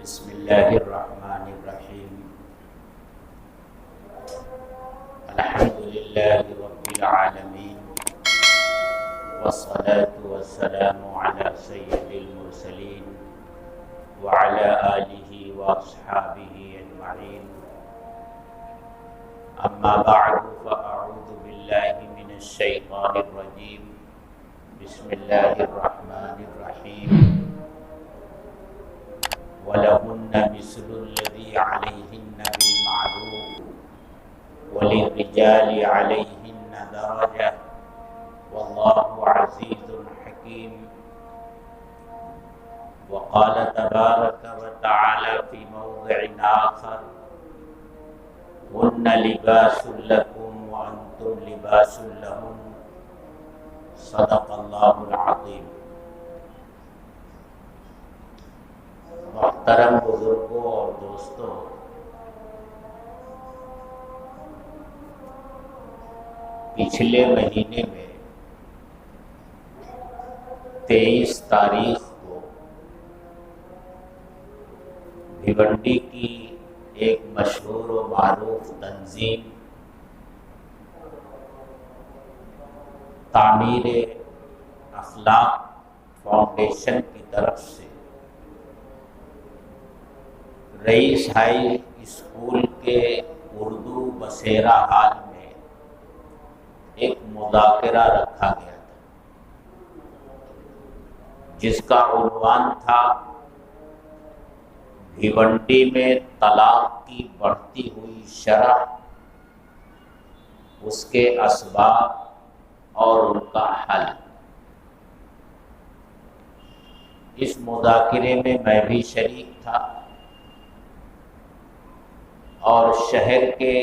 بسم اللہ الرحمن الرحیم الحمد للہ رب العالمین والصلاة والسلام علی سید المرسلین وعلی آلہ واصحابہ اجمعین اما بعد فاعوذ باللہ من الشیطان الرجیم بسم اللہ الرحمن الرحیم وَلَهُنَّ مِثْلُ الَّذِي عَلَيْهِنَّ بِالْمَعْرُوفِ وَلِلرِّجَالِ عَلَيْهِنَّ دَرَجَةٌ وَاللَّهُ عَزِيزٌ حَكِيمٌ وقال تبارك وتعالى في موضع آخر هن لباس لكم وأنتم لباس لهن صدق الله العظيم۔ محترم بزرگوں اور دوستوں، پچھلے مہینے میں 23 تاریخ کو بھیونڈی کی ایک مشہور و معروف تنظیم تعمیر اخلاق فاؤنڈیشن کی طرف سے رئیس ہائی اسکول کے اردو بسیرا ہال میں ایک مذاکرہ رکھا گیا تھا جس کا عنوان تھا بھیونڈی میں طلاق کی بڑھتی ہوئی شرح، اس کے اسباب اور ان کا حل۔ اس مذاکرے میں میں بھی شریک تھا اور شہر کے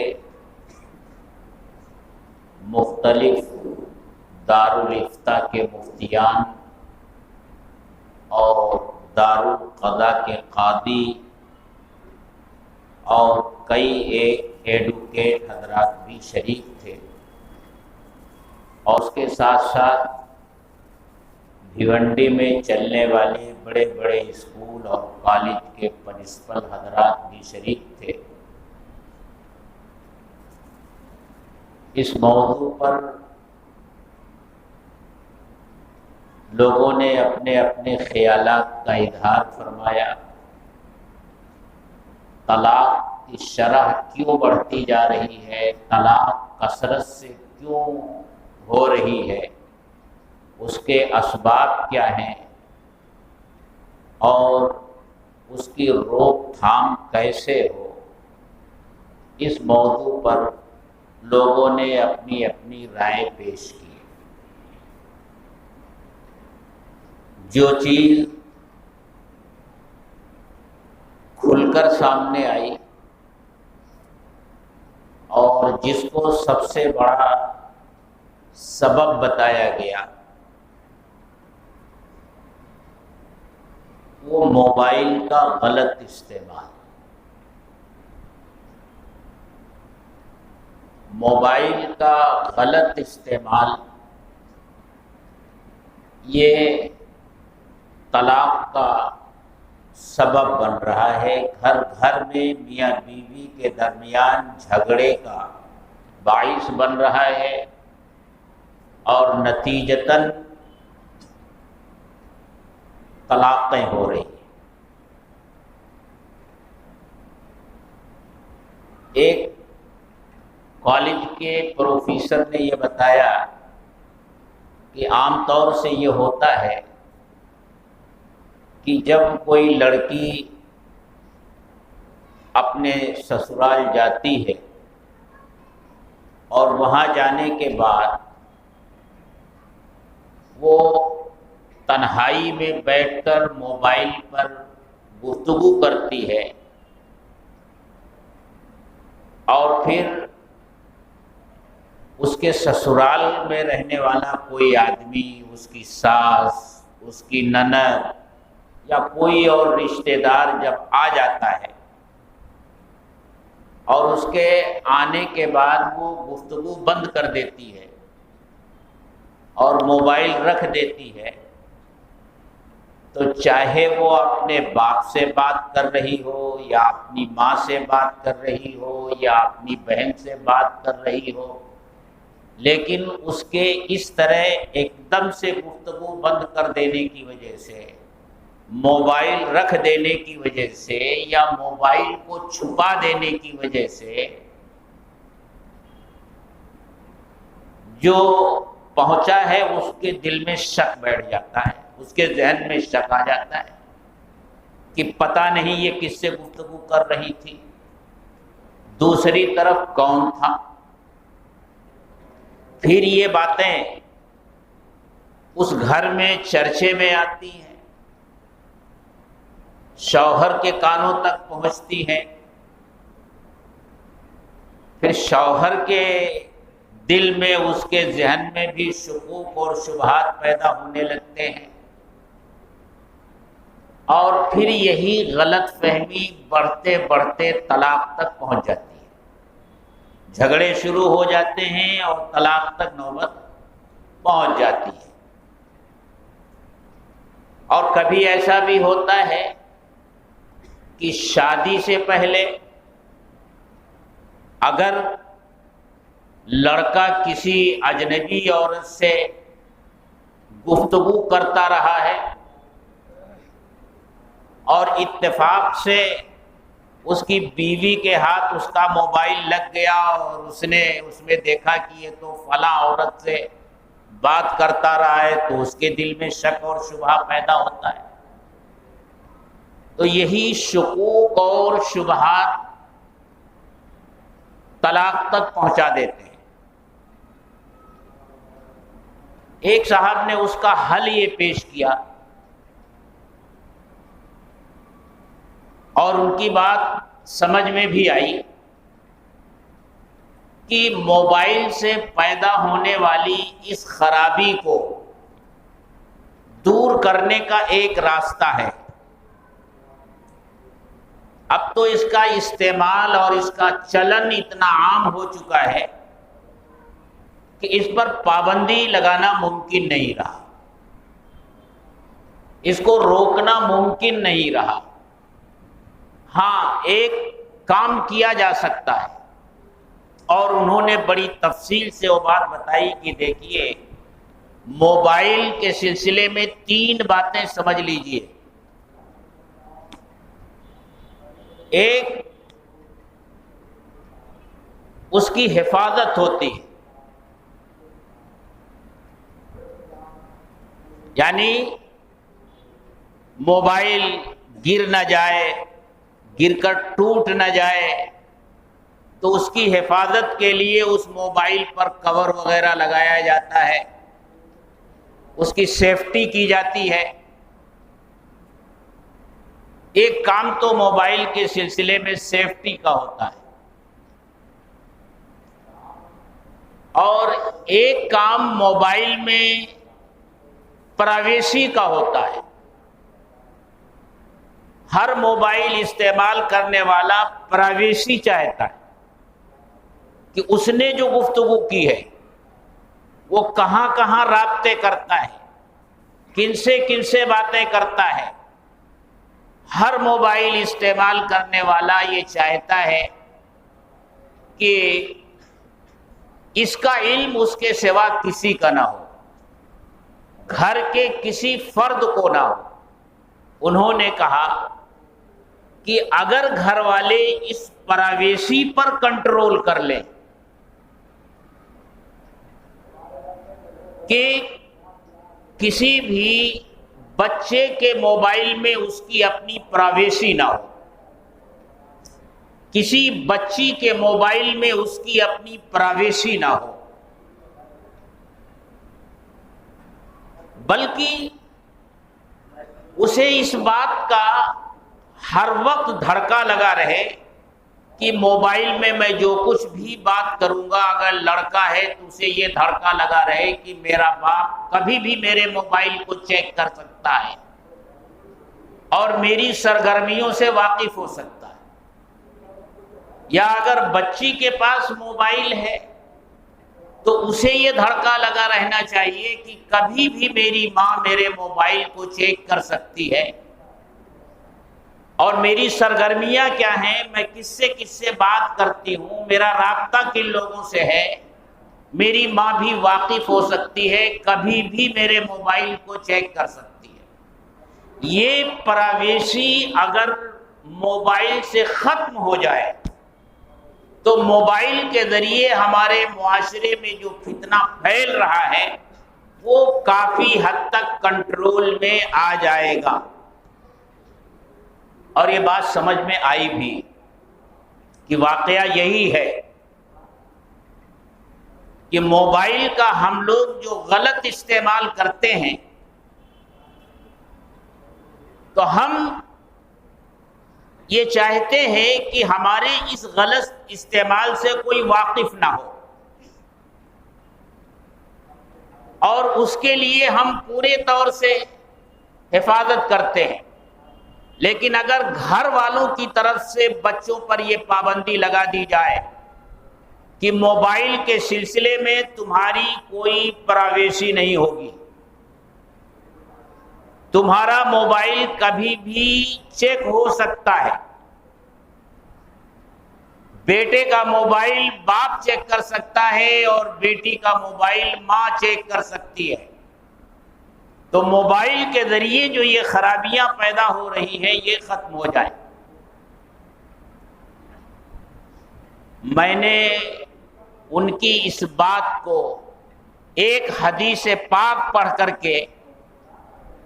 مختلف دارالافتاء کے مفتیان اور دارالقضاء کے قاضی اور کئی ایک ایڈوکیٹ حضرات بھی شریک تھے، اور اس کے ساتھ ساتھ بھیونڈی میں چلنے والے بڑے بڑے اسکول اور کالج کے پرنسپل حضرات بھی شریک تھے۔ اس موضوع پر لوگوں نے اپنے اپنے خیالات کا اظہار فرمایا۔ طلاق کی شرح کیوں بڑھتی جا رہی ہے، طلاق کثرت سے کیوں ہو رہی ہے، اس کے اسباب کیا ہیں اور اس کی روک تھام کیسے ہو، اس موضوع پر لوگوں نے اپنی اپنی رائے پیش کی۔ جو چیز کھل کر سامنے آئی اور جس کو سب سے بڑا سبب بتایا گیا وہ موبائل کا غلط استعمال۔ موبائل کا غلط استعمال یہ طلاق کا سبب بن رہا ہے، گھر گھر میں میاں بیوی کے درمیان جھگڑے کا باعث بن رہا ہے، اور نتیجتاً طلاقیں ہو رہی ہیں۔ ایک کالج کے پروفیسر نے یہ بتایا کہ عام طور سے یہ ہوتا ہے کہ جب کوئی لڑکی اپنے سسرال جاتی ہے اور وہاں جانے کے بعد وہ تنہائی میں بیٹھ کر موبائل پر گفتگو کرتی ہے، اور پھر اس کے سسرال میں رہنے والا کوئی آدمی، اس کی ساس، اس کی نند یا کوئی اور رشتہ دار جب آ جاتا ہے اور اس کے آنے کے بعد وہ گفتگو بند کر دیتی ہے اور موبائل رکھ دیتی ہے، تو چاہے وہ اپنے باپ سے بات کر رہی ہو یا اپنی ماں سے بات کر رہی ہو یا اپنی بہن سے بات کر رہی ہو، لیکن اس کے اس طرح ایک دم سے گفتگو بند کر دینے کی وجہ سے، موبائل رکھ دینے کی وجہ سے یا موبائل کو چھپا دینے کی وجہ سے جو پہنچا ہے اس کے دل میں شک بیٹھ جاتا ہے، اس کے ذہن میں شک آ جاتا ہے کہ پتہ نہیں یہ کس سے گفتگو کر رہی تھی، دوسری طرف کون تھا۔ پھر یہ باتیں اس گھر میں چرچے میں آتی ہیں، شوہر کے کانوں تک پہنچتی ہیں، پھر شوہر کے دل میں، اس کے ذہن میں بھی شکوک اور شبہات پیدا ہونے لگتے ہیں، اور پھر یہی غلط فہمی بڑھتے بڑھتے طلاق تک پہنچ جاتی ہے، جھگڑے شروع ہو جاتے ہیں اور طلاق تک نوبت پہنچ جاتی ہے۔ اور کبھی ایسا بھی ہوتا ہے کہ شادی سے پہلے اگر لڑکا کسی اجنبی عورت سے گفتگو کرتا رہا ہے اور اتفاق سے اس کی بیوی کے ہاتھ اس کا موبائل لگ گیا اور اس نے اس میں دیکھا کہ یہ تو فلاں عورت سے بات کرتا رہا ہے، تو اس کے دل میں شک اور شبہ پیدا ہوتا ہے۔ تو یہی شکوک اور شبہات طلاق تک پہنچا دیتے ہیں۔ ایک صاحب نے اس کا حل یہ پیش کیا اور ان کی بات سمجھ میں بھی آئی کہ موبائل سے پیدا ہونے والی اس خرابی کو دور کرنے کا ایک راستہ ہے۔ اب تو اس کا استعمال اور اس کا چلن اتنا عام ہو چکا ہے کہ اس پر پابندی لگانا ممکن نہیں رہا، اس کو روکنا ممکن نہیں رہا۔ ہاں، ایک کام کیا جا سکتا ہے، اور انہوں نے بڑی تفصیل سے وہ بات بتائی کہ دیکھیے، موبائل کے سلسلے میں 3 باتیں سمجھ لیجئے۔ ایک، اس کی حفاظت ہوتی ہے، یعنی موبائل گر نہ جائے، گر کر ٹوٹ نہ جائے، تو اس کی حفاظت کے لیے اس موبائل پر کور وغیرہ لگایا جاتا ہے، اس کی سیفٹی کی جاتی ہے۔ ایک کام تو موبائل کے سلسلے میں سیفٹی کا ہوتا ہے، اور ایک کام موبائل میں پرائیویسی کا ہوتا ہے۔ ہر موبائل استعمال کرنے والا پرائیویسی چاہتا ہے کہ اس نے جو گفتگو کی ہے وہ کہاں کہاں رابطے کرتا ہے، کن سے باتیں کرتا ہے۔ ہر موبائل استعمال کرنے والا یہ چاہتا ہے کہ اس کا علم اس کے سوا کسی کا نہ ہو، گھر کے کسی فرد کو نہ ہو۔ انہوں نے کہا کہ اگر گھر والے اس پرائیویسی پر کنٹرول کر لیں کہ کسی بھی بچے کے موبائل میں اس کی اپنی پرائیویسی نہ ہو، کسی بچی کے موبائل میں اس کی اپنی پرائیویسی نہ ہو، بلکہ اسے اس بات کا ہر وقت دھڑکا لگا رہے کہ موبائل میں جو کچھ بھی بات کروں گا، اگر لڑکا ہے تو اسے یہ دھڑکا لگا رہے کہ میرا باپ کبھی بھی میرے موبائل کو چیک کر سکتا ہے اور میری سرگرمیوں سے واقف ہو سکتا ہے۔ یا اگر بچی کے پاس موبائل ہے تو اسے یہ دھڑکا لگا رہنا چاہیے کہ کبھی بھی میری ماں میرے موبائل کو چیک کر سکتی ہے، اور میری سرگرمیاں کیا ہیں، میں کس سے بات کرتی ہوں، میرا رابطہ کن لوگوں سے ہے، میری ماں بھی واقف ہو سکتی ہے، کبھی بھی میرے موبائل کو چیک کر سکتی ہے۔ یہ پرائیویسی اگر موبائل سے ختم ہو جائے تو موبائل کے ذریعے ہمارے معاشرے میں جو فتنہ پھیل رہا ہے وہ کافی حد تک کنٹرول میں آ جائے گا۔ اور یہ بات سمجھ میں آئی بھی کہ واقعہ یہی ہے کہ موبائل کا ہم لوگ جو غلط استعمال کرتے ہیں تو ہم یہ چاہتے ہیں کہ ہمارے اس غلط استعمال سے کوئی واقف نہ ہو، اور اس کے لیے ہم پورے طور سے حفاظت کرتے ہیں۔ لیکن اگر گھر والوں کی طرف سے بچوں پر یہ پابندی لگا دی جائے کہ موبائل کے سلسلے میں تمہاری کوئی پرائیویسی نہیں ہوگی، تمہارا موبائل کبھی بھی چیک ہو سکتا ہے، بیٹے کا موبائل باپ چیک کر سکتا ہے اور بیٹی کا موبائل ماں چیک کر سکتی ہے، تو موبائل کے ذریعے جو یہ خرابیاں پیدا ہو رہی ہیں یہ ختم ہو جائے۔ میں نے ان کی اس بات کو ایک حدیث پاک پڑھ کر کے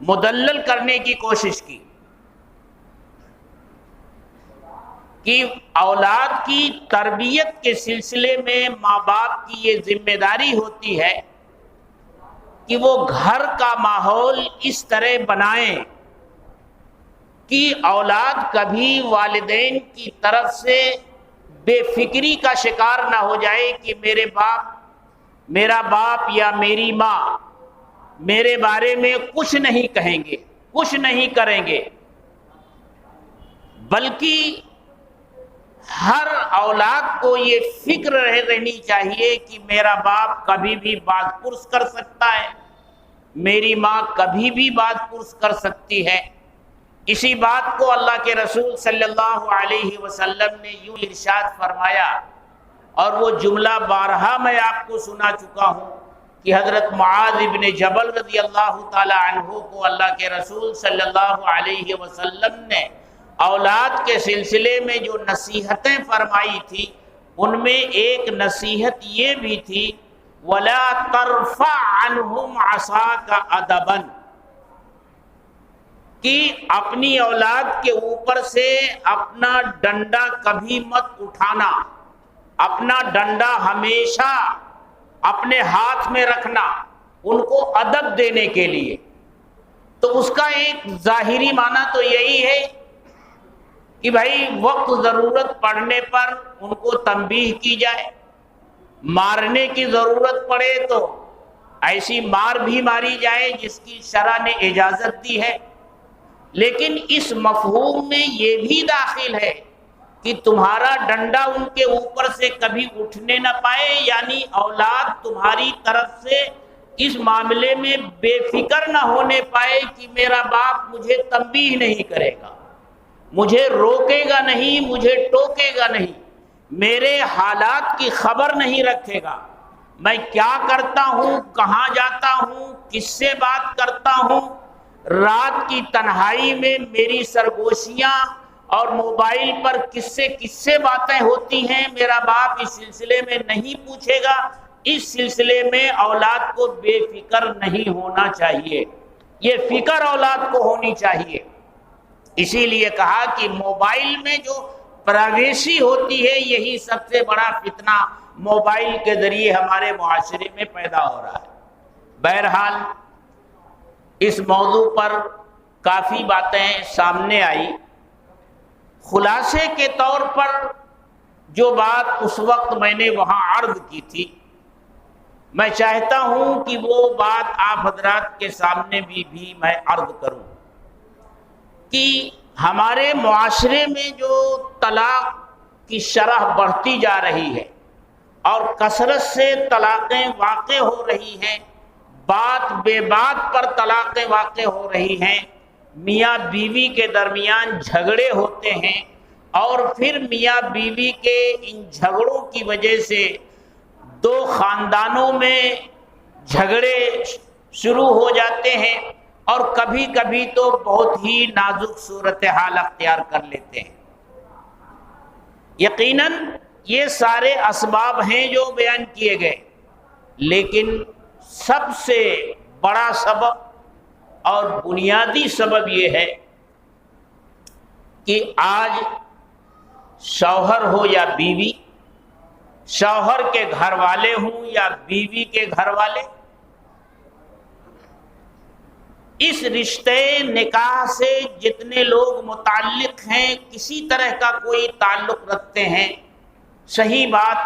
مدلل کرنے کی کوشش کی کہ اولاد کی تربیت کے سلسلے میں ماں باپ کی یہ ذمہ داری ہوتی ہے کہ وہ گھر کا ماحول اس طرح بنائیں کہ اولاد کبھی والدین کی طرف سے بے فکری کا شکار نہ ہو جائے کہ میرا باپ یا میری ماں میرے بارے میں کچھ نہیں کہیں گے، کچھ نہیں کریں گے، بلکہ ہر اولاد کو یہ فکر رہنی چاہیے کہ میرا باپ کبھی بھی بات پرس کر سکتا ہے، میری ماں کبھی بھی بات پرس کر سکتی ہے۔ اسی بات کو اللہ کے رسول صلی اللہ علیہ وسلم نے یوں ارشاد فرمایا، اور وہ جملہ بارہا میں آپ کو سنا چکا ہوں کہ حضرت معاذ ابن جبل رضی اللہ تعالی عنہ کو اللہ کے رسول صلی اللہ علیہ وسلم نے اولاد کے سلسلے میں جو نصیحتیں فرمائی تھی ان میں ایک نصیحت یہ بھی تھی وَلَا تَرْفَعْ عَنْهُمْ عَصَاكَ أَدَبًا، کہ اپنی اولاد کے اوپر سے اپنا ڈنڈا کبھی مت اٹھانا، اپنا ڈنڈا ہمیشہ اپنے ہاتھ میں رکھنا ان کو ادب دینے کے لیے۔ تو اس کا ایک ظاہری معنی تو یہی ہے کہ بھائی وقت ضرورت پڑنے پر ان کو تنبیہ کی جائے، مارنے کی ضرورت پڑے تو ایسی مار بھی ماری جائے جس کی شرع نے اجازت دی ہے، لیکن اس مفہوم میں یہ بھی داخل ہے کہ تمہارا ڈنڈا ان کے اوپر سے کبھی اٹھنے نہ پائے، یعنی اولاد تمہاری طرف سے اس معاملے میں بے فکر نہ ہونے پائے کہ میرا باپ مجھے تنبیہ نہیں کرے گا، مجھے روکے گا نہیں، مجھے ٹوکے گا نہیں، میرے حالات کی خبر نہیں رکھے گا، میں کیا کرتا ہوں، کہاں جاتا ہوں، کس سے بات کرتا ہوں، رات کی تنہائی میں میری سرگوشیاں اور موبائل پر کس سے باتیں ہوتی ہیں میرا باپ اس سلسلے میں نہیں پوچھے گا۔ اس سلسلے میں اولاد کو بے فکر نہیں ہونا چاہیے، یہ فکر اولاد کو ہونی چاہیے۔ اسی لیے کہا کہ موبائل میں جو پرائیویسی ہوتی ہے یہی سب سے بڑا فتنہ موبائل کے ذریعے ہمارے معاشرے میں پیدا ہو رہا ہے۔ بہرحال اس موضوع پر کافی باتیں سامنے آئی، خلاصے کے طور پر جو بات اس وقت میں نے وہاں عرض کی تھی میں چاہتا ہوں کہ وہ بات آپ حضرات کے سامنے بھی میں عرض کروں کہ ہمارے معاشرے میں جو طلاق کی شرح بڑھتی جا رہی ہے، اور کثرت سے طلاقیں واقع ہو رہی ہیں، بات بے بات پر طلاقیں واقع ہو رہی ہیں، میاں بیوی کے درمیان جھگڑے ہوتے ہیں، اور پھر میاں بیوی کے ان جھگڑوں کی وجہ سے دو خاندانوں میں جھگڑے شروع ہو جاتے ہیں، اور کبھی کبھی تو بہت ہی نازک صورتحال اختیار کر لیتے ہیں۔ یقیناً یہ سارے اسباب ہیں جو بیان کیے گئے، لیکن سب سے بڑا سبب اور بنیادی سبب یہ ہے کہ آج شوہر ہو یا بیوی، شوہر کے گھر والے ہوں یا بیوی کے گھر والے، اس رشتے نکاح سے جتنے لوگ متعلق ہیں، کسی طرح کا کوئی تعلق رکھتے ہیں، صحیح بات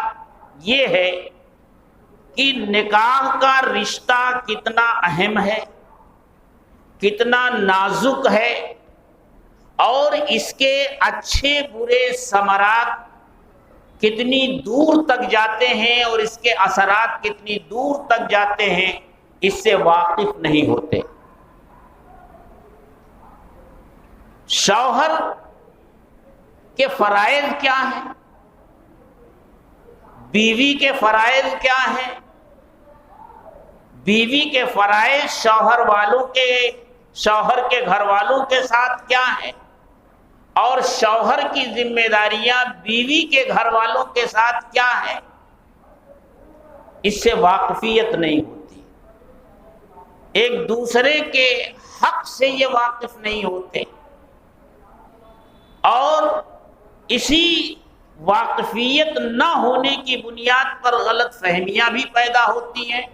یہ ہے کہ نکاح کا رشتہ کتنا اہم ہے، کتنا نازک ہے، اور اس کے اچھے برے ثمرات کتنی دور تک جاتے ہیں اور اس کے اثرات کتنی دور تک جاتے ہیں، اس سے واقف نہیں ہوتے۔ شوہر کے فرائض کیا ہیں، بیوی کے فرائض کیا ہیں، بیوی کے فرائض شوہر کے گھر والوں کے ساتھ کیا ہیں، اور شوہر کی ذمہ داریاں بیوی کے گھر والوں کے ساتھ کیا ہیں، اس سے واقفیت نہیں ہوتی، ایک دوسرے کے حق سے یہ واقف نہیں ہوتے، اور اسی واقفیت نہ ہونے کی بنیاد پر غلط فہمیاں بھی پیدا ہوتی ہیں،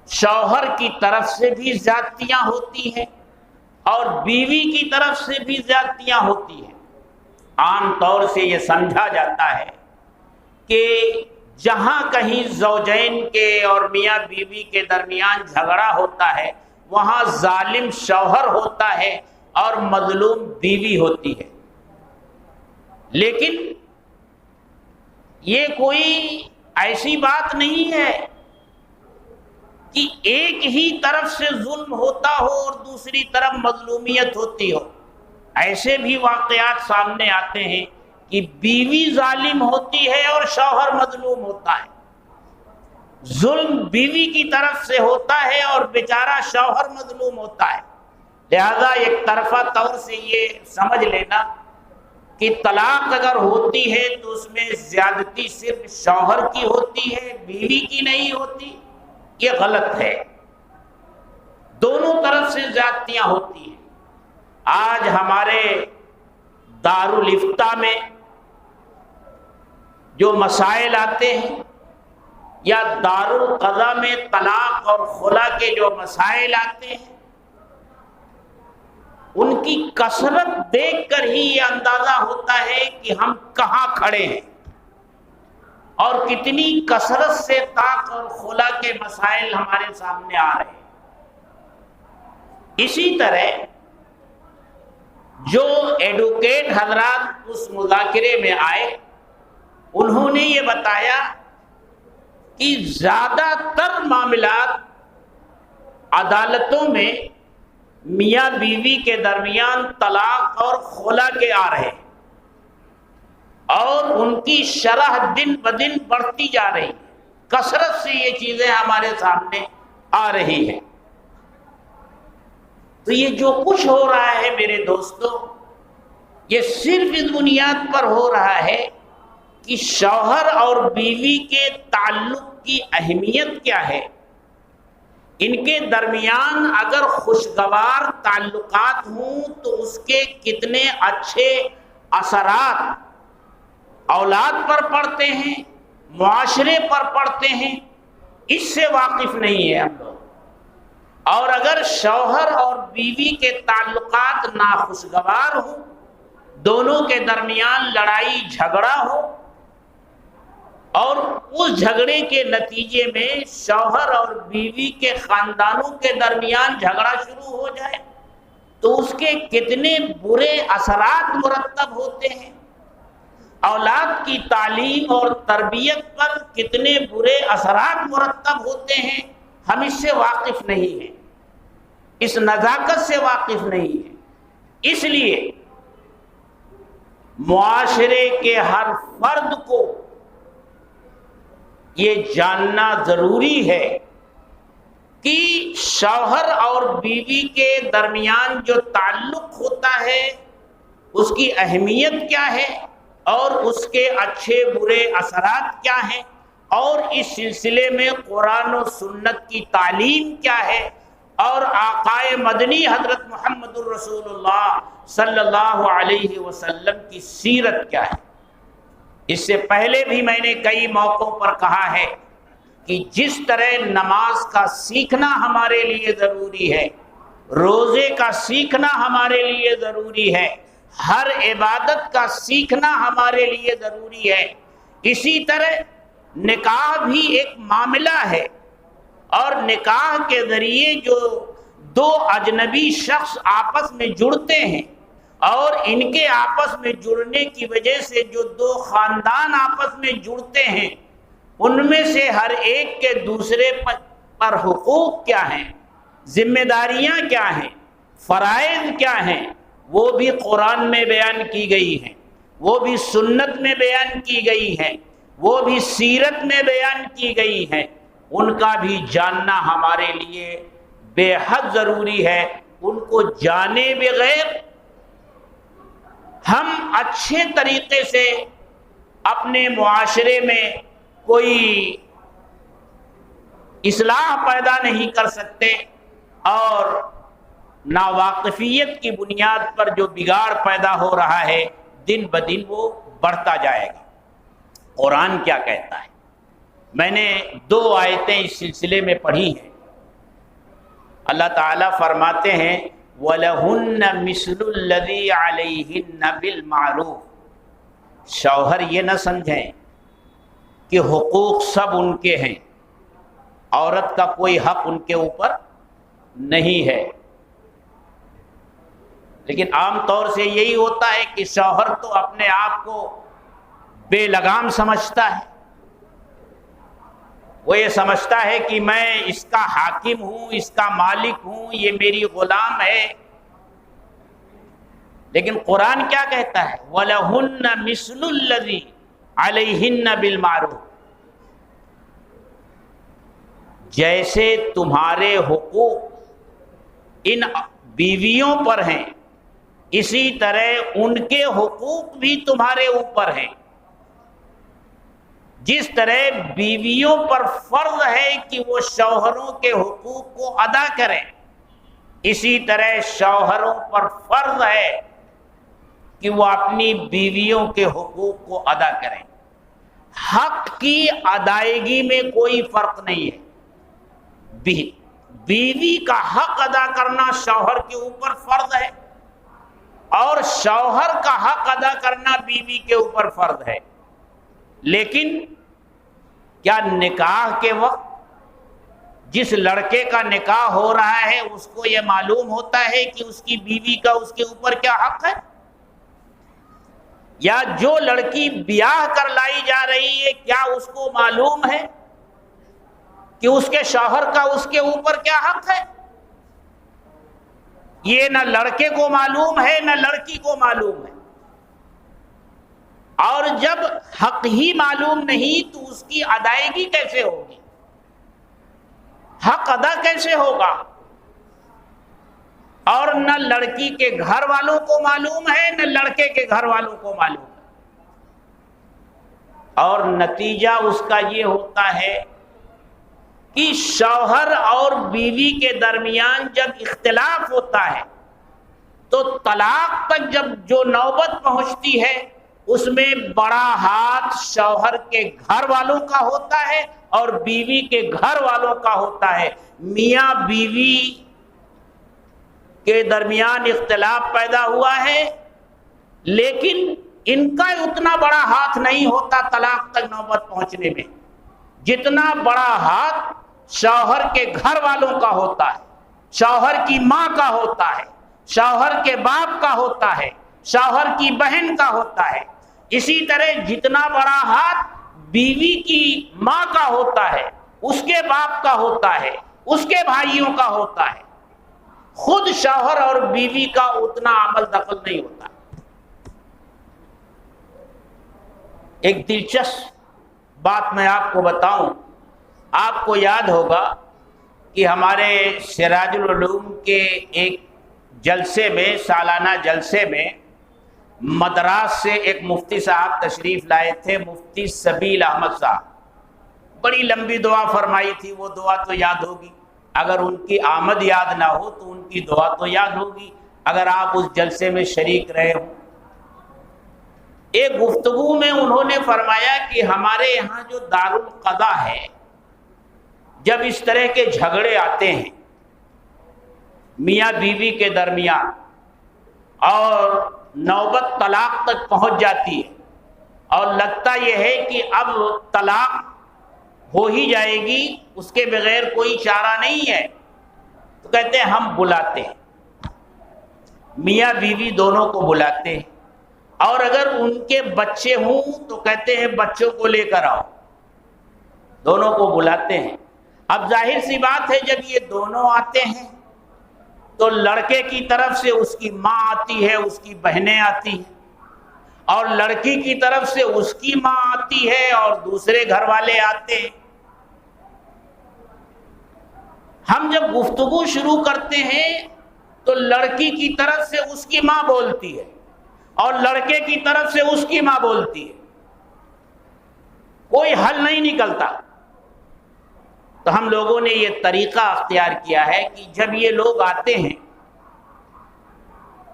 شوہر کی طرف سے بھی زیادتیاں ہوتی ہیں اور بیوی کی طرف سے بھی زیادتیاں ہوتی ہیں۔ عام طور سے یہ سمجھا جاتا ہے کہ جہاں کہیں زوجین کے اور میاں بیوی کے درمیان جھگڑا ہوتا ہے، وہاں ظالم شوہر ہوتا ہے اور مظلوم بیوی ہوتی ہے، لیکن یہ کوئی ایسی بات نہیں ہے کہ ایک ہی طرف سے ظلم ہوتا ہو اور دوسری طرف مظلومیت ہوتی ہو۔ ایسے بھی واقعات سامنے آتے ہیں کہ بیوی ظالم ہوتی ہے اور شوہر مظلوم ہوتا ہے، ظلم بیوی کی طرف سے ہوتا ہے اور بیچارہ شوہر مظلوم ہوتا ہے۔ لہذا ایک طرفہ طور سے یہ سمجھ لینا کہ طلاق اگر ہوتی ہے تو اس میں زیادتی صرف شوہر کی ہوتی ہے، بیوی کی نہیں ہوتی، یہ غلط ہے، دونوں طرف سے زیادتیاں ہوتی ہیں۔ آج ہمارے دارالافتاء میں جو مسائل آتے ہیں یا دارالقضاء میں طلاق اور خلا کے جو مسائل آتے ہیں، ان کی کثرت دیکھ کر ہی یہ اندازہ ہوتا ہے کہ ہم کہاں کھڑے ہیں اور کتنی کثرت سے طلاق اور خلا کے مسائل ہمارے سامنے آ رہے ہیں۔ اسی طرح جو ایڈوکیٹ حضرات اس مذاکرے میں آئے، انہوں نے یہ بتایا کہ زیادہ تر معاملات عدالتوں میں میاں بیوی کے درمیان طلاق اور خلا کے آ رہے ہیں، اور ان کی شرح دن بدن بڑھتی جا رہی ہے، کثرت سے یہ چیزیں ہمارے سامنے آ رہی ہیں۔ تو یہ جو کچھ ہو رہا ہے میرے دوستو، یہ صرف اس بنیاد پر ہو رہا ہے کہ شوہر اور بیوی کے تعلق کی اہمیت کیا ہے، ان کے درمیان اگر خوشگوار تعلقات ہوں تو اس کے کتنے اچھے اثرات اولاد پر پڑتے ہیں، معاشرے پر پڑتے ہیں، اس سے واقف نہیں ہے ہم لوگ۔ اور اگر شوہر اور بیوی کے تعلقات ناخوشگوار ہوں، دونوں کے درمیان لڑائی جھگڑا ہو، اور اس جھگڑے کے نتیجے میں شوہر اور بیوی کے خاندانوں کے درمیان جھگڑا شروع ہو جائے تو اس کے کتنے برے اثرات مرتب ہوتے ہیں۔ اولاد کی تعلیم اور تربیت پر کتنے برے اثرات مرتب ہوتے ہیں ہم اس سے واقف نہیں ہیں، اس نزاکت سے واقف نہیں ہیں۔ اس لیے معاشرے کے ہر فرد کو یہ جاننا ضروری ہے کہ شوہر اور بیوی کے درمیان جو تعلق ہوتا ہے اس کی اہمیت کیا ہے اور اس کے اچھے برے اثرات کیا ہیں، اور اس سلسلے میں قرآن و سنت کی تعلیم کیا ہے، اور آقائے مدنی حضرت محمد الرسول اللہ صلی اللہ علیہ وسلم کی سیرت کیا ہے۔ اس سے پہلے بھی میں نے کئی موقعوں پر کہا ہے کہ جس طرح نماز کا سیکھنا ہمارے لیے ضروری ہے، روزے کا سیکھنا ہمارے لیے ضروری ہے، ہر عبادت کا سیکھنا ہمارے لیے ضروری ہے، اسی طرح نکاح بھی ایک معاملہ ہے، اور نکاح کے ذریعے جو دو اجنبی شخص آپس میں جڑتے ہیں اور ان کے آپس میں جڑنے کی وجہ سے جو دو خاندان آپس میں جڑتے ہیں، ان میں سے ہر ایک کے دوسرے پر حقوق کیا ہیں، ذمہ داریاں کیا ہیں، فرائض کیا ہیں، وہ بھی قرآن میں بیان کی گئی ہیں، وہ بھی سنت میں بیان کی گئی ہیں، وہ بھی سیرت میں بیان کی گئی ہیں۔ ان کا بھی جاننا ہمارے لیے بے حد ضروری ہے۔ ان کو جانے بغیر ہم اچھے طریقے سے اپنے معاشرے میں کوئی اصلاح پیدا نہیں کر سکتے، اور ناواقفیت کی بنیاد پر جو بگاڑ پیدا ہو رہا ہے دن بدن وہ بڑھتا جائے گا۔ قرآن کیا کہتا ہے؟ میں نے 2 آیتیں اس سلسلے میں پڑھی ہیں۔ اللہ تعالیٰ فرماتے ہیں وَلَهُنَّ مِثْلُ الَّذِي عَلَيْهِنَّ بِالْمَعْرُوفِ، شوہر یہ نہ سمجھیں کہ حقوق سب ان کے ہیں، عورت کا کوئی حق ان کے اوپر نہیں ہے۔ لیکن عام طور سے یہی ہوتا ہے کہ شوہر تو اپنے آپ کو بے لگام سمجھتا ہے، وہ یہ سمجھتا ہے کہ میں اس کا حاکم ہوں، اس کا مالک ہوں، یہ میری غلام ہے۔ لیکن قرآن کیا کہتا ہے؟ وَلَهُنَّ مِثْلُ الَّذِي عَلَيْهِنَّ بِالْمَعْرُوفِ، جیسے تمہارے حقوق ان بیویوں پر ہیں اسی طرح ان کے حقوق بھی تمہارے اوپر ہیں۔ جس طرح بیویوں پر فرض ہے کہ وہ شوہروں کے حقوق کو ادا کریں، اسی طرح شوہروں پر فرض ہے کہ وہ اپنی بیویوں کے حقوق کو ادا کریں۔ حق کی ادائیگی میں کوئی فرق نہیں ہے۔ بیوی کا حق ادا کرنا شوہر کے اوپر فرض ہے، اور شوہر کا حق ادا کرنا بیوی کے اوپر فرض ہے۔ لیکن کیا نکاح کے وقت جس لڑکے کا نکاح ہو رہا ہے اس کو یہ معلوم ہوتا ہے کہ اس کی بیوی کا اس کے اوپر کیا حق ہے؟ یا جو لڑکی بیاہ کر لائی جا رہی ہے کیا اس کو معلوم ہے کہ اس کے شوہر کا اس کے اوپر کیا حق ہے؟ یہ نہ لڑکے کو معلوم ہے نہ لڑکی کو معلوم ہے۔ اور جب حق ہی معلوم نہیں تو اس کی ادائیگی کیسے ہوگی؟ حق ادا کیسے ہوگا؟ اور نہ لڑکی کے گھر والوں کو معلوم ہے نہ لڑکے کے گھر والوں کو معلوم ہے، اور نتیجہ اس کا یہ ہوتا ہے کہ شوہر اور بیوی کے درمیان جب اختلاف ہوتا ہے تو طلاق تک جب جو نوبت پہنچتی ہے اس میں بڑا ہاتھ شوہر کے گھر والوں کا ہوتا ہے اور بیوی کے گھر والوں کا ہوتا ہے۔ میاں بیوی کے درمیان اختلاف پیدا ہوا ہے، لیکن ان کا اتنا بڑا ہاتھ نہیں ہوتا طلاق تک نوبت پہنچنے میں، جتنا بڑا ہاتھ شوہر کے گھر والوں کا ہوتا ہے، شوہر کی ماں کا ہوتا ہے، شوہر کے باپ کا ہوتا ہے، شوہر کی بہن کا ہوتا ہے۔ اسی طرح جتنا بڑا ہاتھ بیوی کی ماں کا ہوتا ہے، اس کے باپ کا ہوتا ہے، اس کے بھائیوں کا ہوتا ہے، خود شوہر اور بیوی کا اتنا عمل دخل نہیں ہوتا۔ ایک دلچسپ بات میں آپ کو بتاؤں، آپ کو یاد ہوگا کہ ہمارے سراج العلوم کے ایک جلسے میں، سالانہ جلسے میں، مدراس سے ایک مفتی صاحب تشریف لائے تھے، مفتی سبیل احمد صاحب۔ بڑی لمبی دعا فرمائی تھی، وہ دعا تو یاد ہوگی، اگر ان کی آمد یاد نہ ہو تو ان کی دعا تو یاد ہوگی اگر آپ اس جلسے میں شریک رہے ہوں۔ ایک گفتگو میں انہوں نے فرمایا کہ ہمارے یہاں جو دارالقضا ہے، جب اس طرح کے جھگڑے آتے ہیں میاں بیوی کے درمیان اور نوبت طلاق تک پہنچ جاتی ہے اور لگتا یہ ہے کہ اب طلاق ہو ہی جائے گی، اس کے بغیر کوئی چارہ نہیں ہے، تو کہتے ہیں ہم بلاتے ہیں، میاں بیوی دونوں کو بلاتے ہیں، اور اگر ان کے بچے ہوں تو کہتے ہیں بچوں کو لے کر آؤ، دونوں کو بلاتے ہیں۔ اب ظاہر سی بات ہے جب یہ دونوں آتے ہیں تو لڑکے کی طرف سے اس کی ماں آتی ہے، اس کی بہنیں آتی ہیں، اور لڑکی کی طرف سے اس کی ماں آتی ہے اور دوسرے گھر والے آتے ہیں۔ ہم جب گفتگو شروع کرتے ہیں تو لڑکی کی طرف سے اس کی ماں بولتی ہے اور لڑکے کی طرف سے اس کی ماں بولتی ہے، کوئی حل نہیں نکلتا۔ تو ہم لوگوں نے یہ طریقہ اختیار کیا ہے کہ جب یہ لوگ آتے ہیں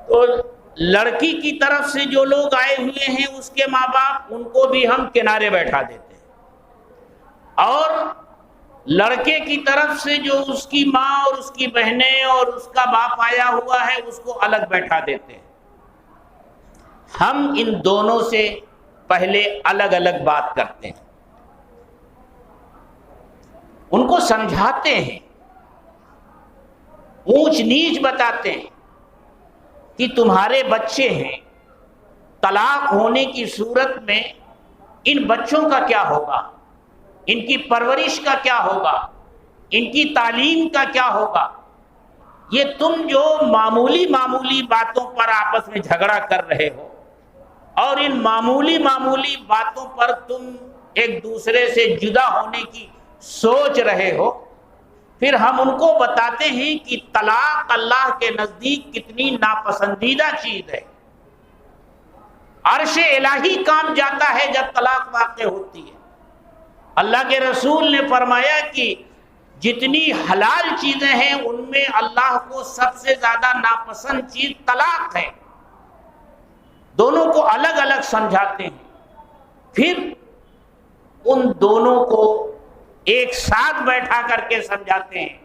تو لڑکی کی طرف سے جو لوگ آئے ہوئے ہیں اس کے ماں باپ، ان کو بھی ہم کنارے بیٹھا دیتے ہیں، اور لڑکے کی طرف سے جو اس کی ماں اور اس کی بہنیں اور اس کا باپ آیا ہوا ہے اس کو الگ بیٹھا دیتے ہیں۔ ہم ان دونوں سے پہلے الگ الگ بات کرتے ہیں، ان کو سمجھاتے ہیں، اونچ نیچ بتاتے ہیں کہ تمہارے بچے ہیں، طلاق ہونے کی صورت میں ان بچوں کا کیا ہوگا، ان کی پرورش کا کیا ہوگا، ان کی تعلیم کا کیا ہوگا۔ یہ تم جو معمولی معمولی باتوں پر آپس میں جھگڑا کر رہے ہو اور ان معمولی معمولی باتوں پر تم ایک دوسرے سے جدا ہونے کی سوچ رہے ہو، پھر ہم ان کو بتاتے ہیں کہ طلاق اللہ کے نزدیک کتنی ناپسندیدہ چیز ہے، عرش الہی کام جاتا ہے جب طلاق واقع ہوتی ہے۔ اللہ کے رسول نے فرمایا کہ جتنی حلال چیزیں ہیں ان میں اللہ کو سب سے زیادہ ناپسند چیز طلاق ہے۔ دونوں کو الگ الگ سمجھاتے ہیں، پھر ان دونوں کو ایک ساتھ بیٹھا کر کے سمجھاتے ہیں،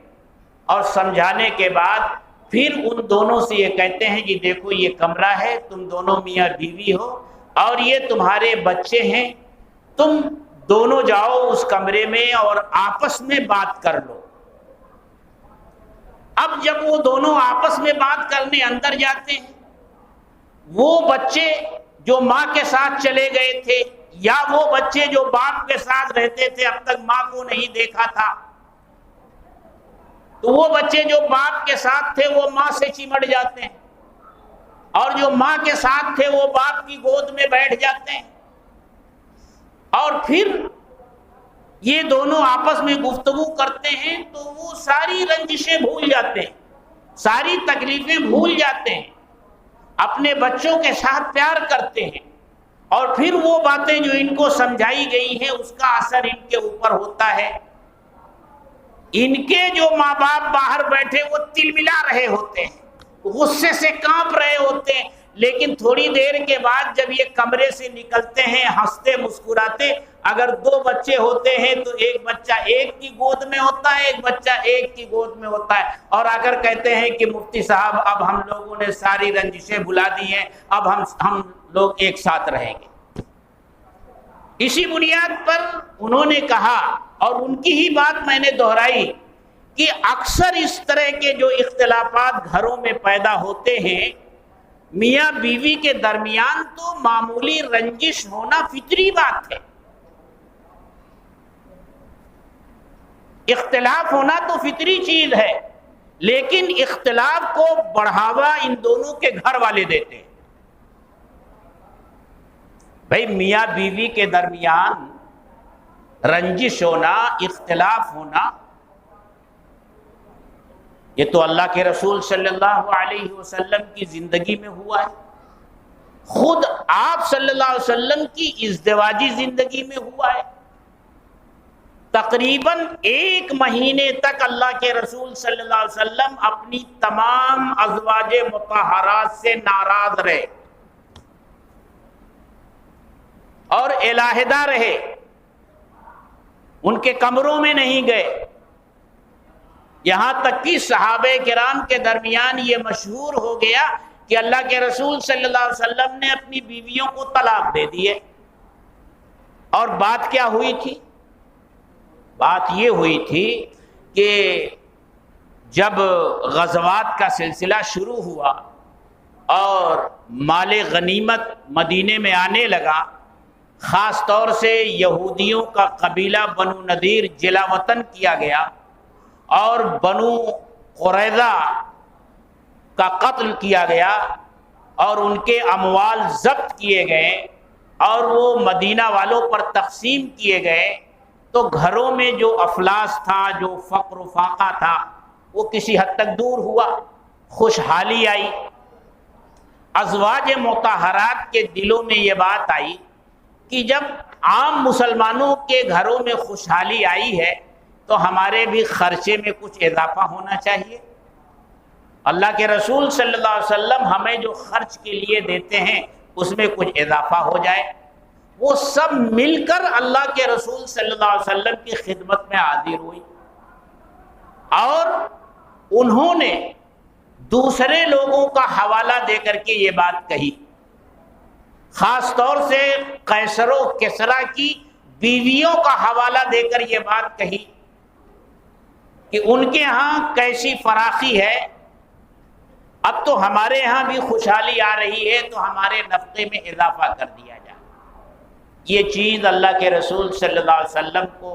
اور سمجھانے کے بعد پھر ان دونوں سے یہ کہتے ہیں کہ دیکھو یہ کمرہ ہے، تم دونوں میاں بیوی ہو اور یہ تمہارے بچے ہیں، تم دونوں جاؤ اس کمرے میں اور آپس میں بات کر لو۔ اب جب وہ دونوں آپس میں بات کرنے اندر جاتے ہیں، وہ بچے جو ماں کے ساتھ چلے گئے تھے یا وہ بچے جو باپ کے ساتھ رہتے تھے، اب تک ماں کو نہیں دیکھا تھا، تو وہ بچے جو باپ کے ساتھ تھے وہ ماں سے چمٹ جاتے ہیں، اور جو ماں کے ساتھ تھے وہ باپ کی گود میں بیٹھ جاتے ہیں، اور پھر یہ دونوں آپس میں گفتگو کرتے ہیں تو وہ ساری رنجشیں بھول جاتے ہیں، ساری تکلیفیں بھول جاتے ہیں، اپنے بچوں کے ساتھ پیار کرتے ہیں، اور پھر وہ باتیں جو ان کو سمجھائی گئی ہیں اس کا اثر ان کے اوپر ہوتا ہے۔ ان کے جو ماں باپ باہر بیٹھے وہ تلملا رہے ہوتے ہیں، غصے سے کانپ رہے ہوتے ہیں، لیکن تھوڑی دیر کے بعد جب یہ کمرے سے نکلتے ہیں ہنستے مسکراتے، اگر دو بچے ہوتے ہیں تو ایک بچہ ایک کی گود میں ہوتا ہے، ایک بچہ ایک کی گود میں ہوتا ہے، اور اگر کہتے ہیں کہ مفتی صاحب اب ہم لوگوں نے ساری رنجشیں بھلا دی ہیں، اب ہم لوگ ایک ساتھ رہیں گے۔ اسی بنیاد پر انہوں نے کہا، اور ان کی ہی بات میں نے دہرائی، کہ اکثر اس طرح کے جو اختلافات گھروں میں پیدا ہوتے ہیں میاں بیوی کے درمیان تو معمولی رنجش ہونا فطری بات ہے، اختلاف ہونا تو فطری چیز ہے، لیکن اختلاف کو بڑھاوا ان دونوں کے گھر والے دیتے ہیں۔ بھئی میاں بیوی کے درمیان رنجش ہونا، اختلاف ہونا، یہ تو اللہ کے رسول صلی اللہ علیہ وسلم کی زندگی میں ہوا ہے، خود آپ صلی اللہ علیہ وسلم کی ازدواجی زندگی میں ہوا ہے۔ تقریباً 1 مہینے تک اللہ کے رسول صلی اللہ علیہ وسلم اپنی تمام ازواج مطہرات سے ناراض رہے اور علیحدہ رہے، ان کے کمروں میں نہیں گئے، یہاں تک کہ صحابہ کرام کے درمیان یہ مشہور ہو گیا کہ اللہ کے رسول صلی اللہ علیہ وسلم نے اپنی بیویوں کو طلاق دے دیے۔ اور بات کیا ہوئی تھی؟ بات یہ ہوئی تھی کہ جب غزوات کا سلسلہ شروع ہوا اور مال غنیمت مدینے میں آنے لگا، خاص طور سے یہودیوں کا قبیلہ بنو نذیر جلا وطن کیا گیا اور بنو قریظہ کا قتل کیا گیا اور ان کے اموال ضبط کیے گئے اور وہ مدینہ والوں پر تقسیم کیے گئے، تو گھروں میں جو افلاس تھا، جو فقر و فاقہ تھا، وہ کسی حد تک دور ہوا، خوشحالی آئی۔ ازواج مطہرات کے دلوں میں یہ بات آئی کہ جب عام مسلمانوں کے گھروں میں خوشحالی آئی ہے تو ہمارے بھی خرچے میں کچھ اضافہ ہونا چاہیے، اللہ کے رسول صلی اللہ علیہ وسلم ہمیں جو خرچ کے لیے دیتے ہیں اس میں کچھ اضافہ ہو جائے۔ وہ سب مل کر اللہ کے رسول صلی اللہ علیہ وسلم کی خدمت میں حاضر ہوئی اور انہوں نے دوسرے لوگوں کا حوالہ دے کر کے یہ بات کہی، خاص طور سے قیصر و کسریٰ کی بیویوں کا حوالہ دے کر یہ بات کہی کہ ان کے ہاں کیسی فراخی ہے، اب تو ہمارے ہاں بھی خوشحالی آ رہی ہے تو ہمارے نفقے میں اضافہ کر دیا جائے۔ یہ چیز اللہ کے رسول صلی اللہ علیہ وسلم کو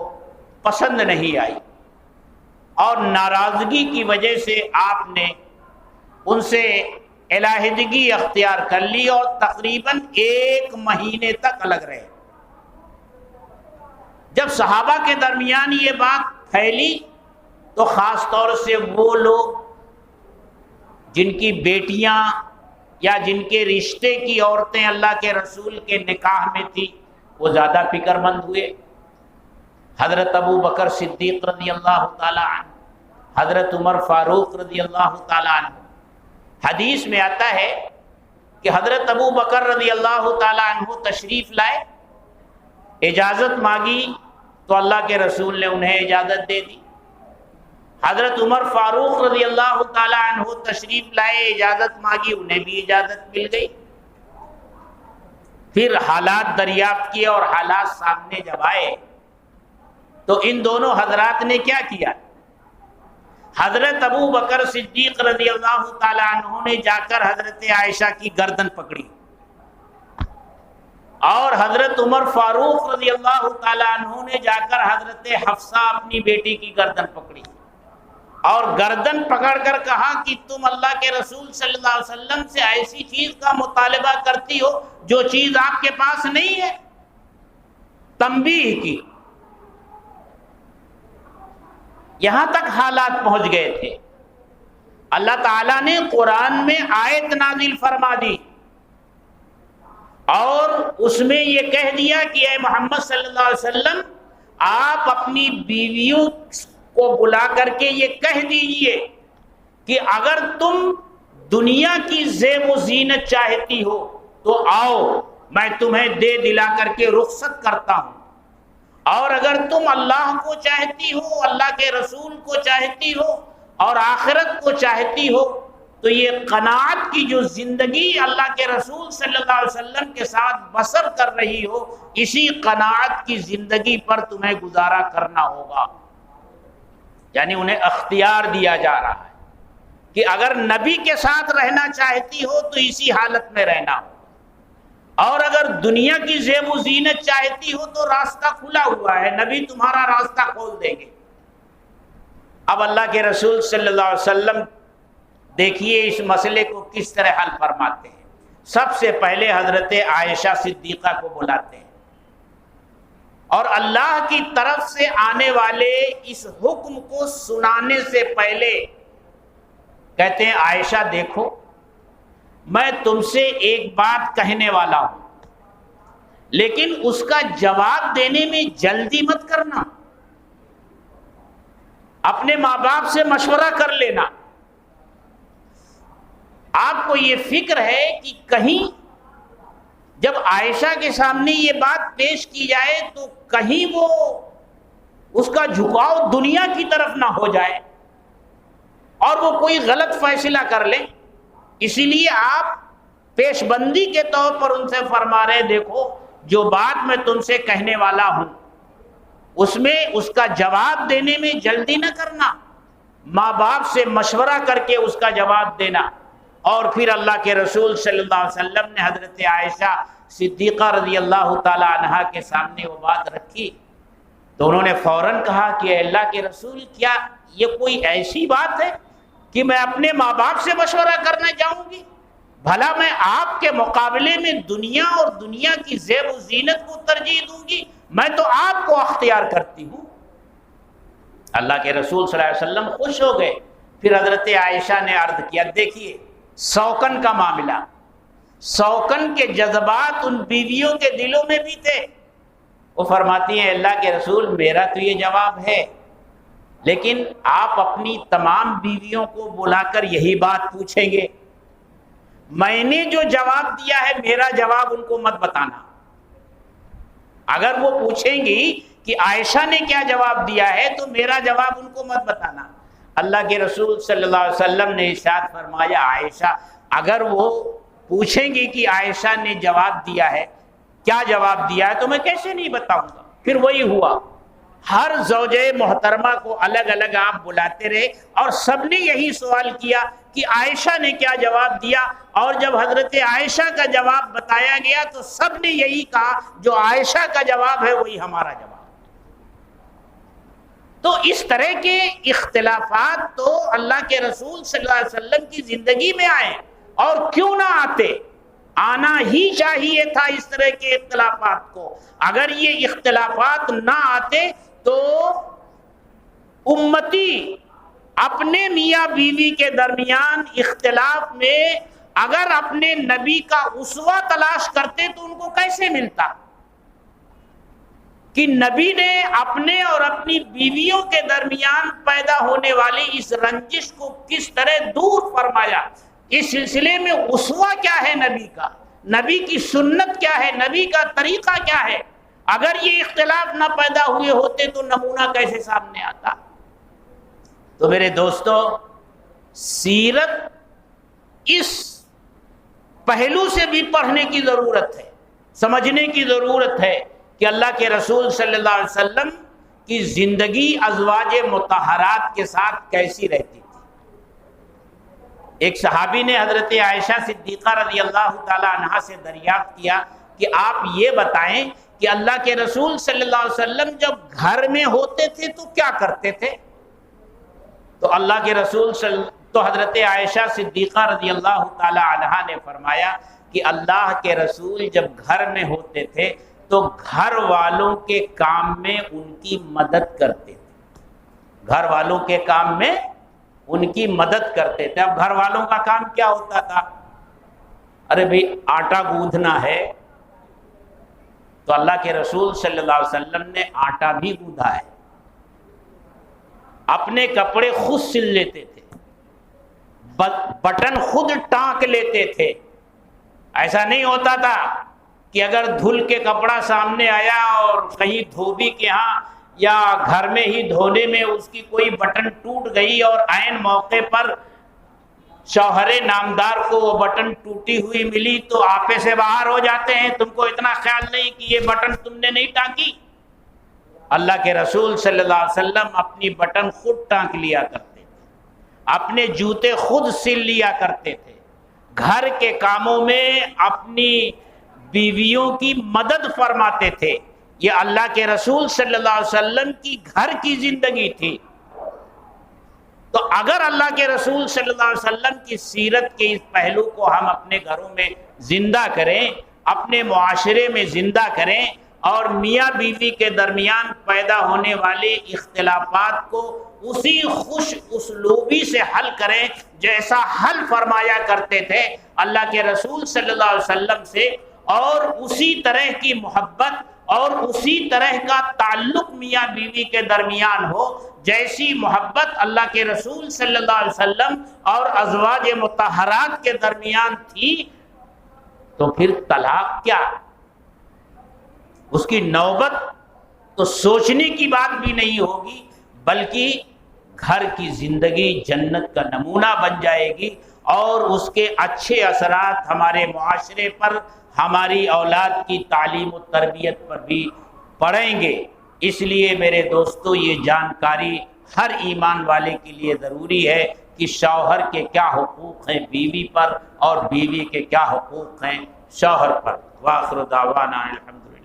پسند نہیں آئی اور ناراضگی کی وجہ سے آپ نے ان سے علیحدگی اختیار کر لی اور تقریباً 1 مہینے تک الگ رہے۔ جب صحابہ کے درمیان یہ بات پھیلی تو خاص طور سے وہ لوگ جن کی بیٹیاں یا جن کے رشتے کی عورتیں اللہ کے رسول کے نکاح میں تھی وہ زیادہ فکر مند ہوئے۔ حضرت ابو بکر صدیق رضی اللہ تعالی عنہ، حضرت عمر فاروق رضی اللہ تعالی عنہ، حدیث میں آتا ہے کہ حضرت ابو بکر رضی اللہ تعالی عنہ تشریف لائے، اجازت مانگی تو اللہ کے رسول نے انہیں اجازت دے دی۔ حضرت عمر فاروق رضی اللہ تعالی عنہ تشریف لائے، اجازت مانگی، انہیں بھی اجازت مل گئی۔ پھر حالات دریافت کیے اور حالات سامنے جب آئے تو ان دونوں حضرات نے کیا کیا؟ حضرت ابو بکر صدیق رضی اللہ تعالی عنہ نے جا کر حضرت عائشہ کی گردن پکڑی اور حضرت عمر فاروق رضی اللہ تعالی عنہ نے جا کر حضرت حفصہ اپنی بیٹی کی گردن پکڑی اور گردن پکڑ کر کہا کہ تم اللہ کے رسول صلی اللہ علیہ وسلم سے ایسی چیز کا مطالبہ کرتی ہو جو چیز آپ کے پاس نہیں ہے۔ تنبیہ کی، یہاں تک حالات پہنچ گئے تھے۔ اللہ تعالیٰ نے قرآن میں آیت نازل فرما دی اور اس میں یہ کہہ دیا کہ اے محمد صلی اللہ علیہ وسلم، آپ اپنی بیویوں کو بلا کر کے یہ کہہ دیجئے کہ اگر تم دنیا کی زیب و زینت چاہتی ہو تو آؤ، میں تمہیں دے دلا کر کے رخصت کرتا ہوں، اور اگر تم اللہ کو چاہتی ہو، اللہ کے رسول کو چاہتی ہو اور آخرت کو چاہتی ہو تو یہ قناعت کی جو زندگی اللہ کے رسول صلی اللہ علیہ وسلم کے ساتھ بسر کر رہی ہو، اسی قناعت کی زندگی پر تمہیں گزارا کرنا ہوگا۔ یعنی انہیں اختیار دیا جا رہا ہے کہ اگر نبی کے ساتھ رہنا چاہتی ہو تو اسی حالت میں رہنا ہو، اور اگر دنیا کی زیب و زینت چاہتی ہو تو راستہ کھلا ہوا ہے، نبی تمہارا راستہ کھول دیں گے۔ اب اللہ کے رسول صلی اللہ علیہ وسلم دیکھیے اس مسئلے کو کس طرح حل فرماتے ہیں۔ سب سے پہلے حضرت عائشہ صدیقہ کو بلاتے ہیں اور اللہ کی طرف سے آنے والے اس حکم کو سنانے سے پہلے کہتے ہیں عائشہ دیکھو، میں تم سے ایک بات کہنے والا ہوں، لیکن اس کا جواب دینے میں جلدی مت کرنا، اپنے ماں باپ سے مشورہ کر لینا۔ آپ کو یہ فکر ہے کہ کہیں جب عائشہ کے سامنے یہ بات پیش کی جائے تو کہیں وہ اس کا جھکاؤ دنیا کی طرف نہ ہو جائے اور وہ کوئی غلط فیصلہ کر لیں، اسی لیے آپ پیش بندی کے طور پر ان سے فرما رہے دیکھو جو بات میں تم سے کہنے والا ہوں اس میں اس کا جواب دینے میں جلدی نہ کرنا، ماں باپ سے مشورہ کر کے اس کا جواب دینا۔ اور پھر اللہ کے رسول صلی اللہ علیہ وسلم نے حضرت عائشہ صدیقہ رضی اللہ تعالی عنہا کے سامنے وہ بات رکھی تو انہوں نے فوراً کہا کہ اے اللہ کے رسول، کیا یہ کوئی ایسی بات ہے کہ میں اپنے ماں باپ سے مشورہ کرنے جاؤں گی؟ بھلا میں آپ کے مقابلے میں دنیا اور دنیا کی زیب و زینت کو ترجیح دوں گی؟ میں تو آپ کو اختیار کرتی ہوں۔ اللہ کے رسول صلی اللہ علیہ وسلم خوش ہو گئے۔ پھر حضرت عائشہ نے عرض کیا دیکھیے سوکن کا معاملہ، سوکن کے جذبات ان بیویوں کے دلوں میں بھی تھے۔ وہ فرماتی ہیں اللہ کے رسول میرا تو یہ جواب ہے، لیکن آپ اپنی تمام بیویوں کو بلا کر یہی بات پوچھیں گے، میں نے جو جواب دیا ہے میرا جواب ان کو مت بتانا۔ اگر وہ پوچھیں گی کہ عائشہ نے کیا جواب دیا ہے تو میرا جواب ان کو مت بتانا۔ اللہ کے رسول صلی اللہ علیہ وسلم نے ارشاد فرمایا عائشہ اگر وہ پوچھیں گی کہ عائشہ نے جواب دیا ہے، کیا جواب دیا ہے، تو میں کیسے نہیں بتاؤں گا۔ پھر وہی ہوا، ہر زوجہ محترمہ کو الگ الگ آپ بلاتے رہے اور سب نے یہی سوال کیا کہ عائشہ نے کیا جواب دیا، اور جب حضرت عائشہ کا جواب بتایا گیا تو سب نے یہی کہا جو عائشہ کا جواب ہے وہی ہمارا جواب۔ تو اس طرح کے اختلافات تو اللہ کے رسول صلی اللہ علیہ وسلم کی زندگی میں آئے، اور کیوں نہ آتے، آنا ہی چاہیے تھا اس طرح کے اختلافات کو۔ اگر یہ اختلافات نہ آتے تو امتی اپنے میاں بیوی کے درمیان اختلاف میں اگر اپنے نبی کا اسوہ تلاش کرتے تو ان کو کیسے ملتا کہ نبی نے اپنے اور اپنی بیویوں کے درمیان پیدا ہونے والی اس رنجش کو کس طرح دور فرمایا۔ اس سلسلے میں اسوہ کیا ہے نبی کا، نبی کی سنت کیا ہے، نبی کا طریقہ کیا ہے۔ اگر یہ اختلاف نہ پیدا ہوئے ہوتے تو نمونہ کیسے سامنے آتا۔ تو میرے دوستو، سیرت اس پہلو سے بھی پڑھنے کی ضرورت ہے، سمجھنے کی ضرورت ہے کہ اللہ کے رسول صلی اللہ علیہ وسلم کی زندگی ازواج مطہرات کے ساتھ کیسی رہتی تھی۔ ایک صحابی نے حضرت عائشہ صدیقہ رضی اللہ تعالی عنہا سے دریافت کیا کہ آپ یہ بتائیں کہ اللہ کے رسول صلی اللہ علیہ وسلم جب گھر میں ہوتے تھے تو کیا کرتے تھے؟ تو اللہ کے رسول تو حضرت عائشہ صدیقہ رضی اللہ تعالی عنہا نے فرمایا کہ اللہ کے رسول جب گھر میں ہوتے تھے تو گھر والوں کے کام میں ان کی مدد کرتے تھے، گھر والوں کے کام میں ان کی مدد کرتے تھے۔ اب گھر والوں کا کام کیا ہوتا تھا؟ ارے بھئی آٹا گوندھنا ہے تو اللہ کے رسول صلی اللہ علیہ وسلم نے آٹا بھی گوندھا ہے، اپنے کپڑے خود سل لیتے تھے، بٹن خود ٹانک لیتے تھے۔ ایسا نہیں ہوتا تھا کہ اگر دھل کے کپڑا سامنے آیا اور کہیں دھوبی کے ہاں یا گھر میں ہی دھونے میں اس کی کوئی بٹن ٹوٹ گئی اور عین موقع پر شوہر نامدار کو وہ بٹن ٹوٹی ہوئی ملی تو آپے سے باہر ہو جاتے ہیں، تم کو اتنا خیال نہیں کہ یہ بٹن تم نے نہیں ٹانکی۔ اللہ کے رسول صلی اللہ علیہ وسلم اپنی بٹن خود ٹانک لیا کرتے تھے، اپنے جوتے خود سل لیا کرتے تھے، گھر کے کاموں میں اپنی بیویوں کی مدد فرماتے تھے۔ یہ اللہ کے رسول صلی اللہ علیہ وسلم کی گھر کی زندگی تھی۔ تو اگر اللہ کے رسول صلی اللہ علیہ وسلم کی سیرت کے اس پہلو کو ہم اپنے گھروں میں زندہ کریں، اپنے معاشرے میں زندہ کریں، اور میاں بیوی کے درمیان پیدا ہونے والے اختلافات کو اسی خوش اسلوبی سے حل کریں جیسا حل فرمایا کرتے تھے اللہ کے رسول صلی اللہ علیہ وسلم سے، اور اسی طرح کی محبت اور اسی طرح کا تعلق میاں بیوی کے درمیان ہو جیسی محبت اللہ کے رسول صلی اللہ علیہ وسلم اور ازواج مطہرات کے درمیان تھی، تو پھر طلاق کیا؟ اس کی نوبت تو سوچنے کی بات بھی نہیں ہوگی، بلکہ گھر کی زندگی جنت کا نمونہ بن جائے گی، اور اس کے اچھے اثرات ہمارے معاشرے پر، ہماری اولاد کی تعلیم و تربیت پر بھی پڑیں گے۔ اس لیے میرے دوستو، یہ جانکاری ہر ایمان والے کے لیے ضروری ہے کہ شوہر کے کیا حقوق ہیں بیوی پر، اور بیوی کے کیا حقوق ہیں شوہر پر۔ وآخر دعوانا الحمدللہ۔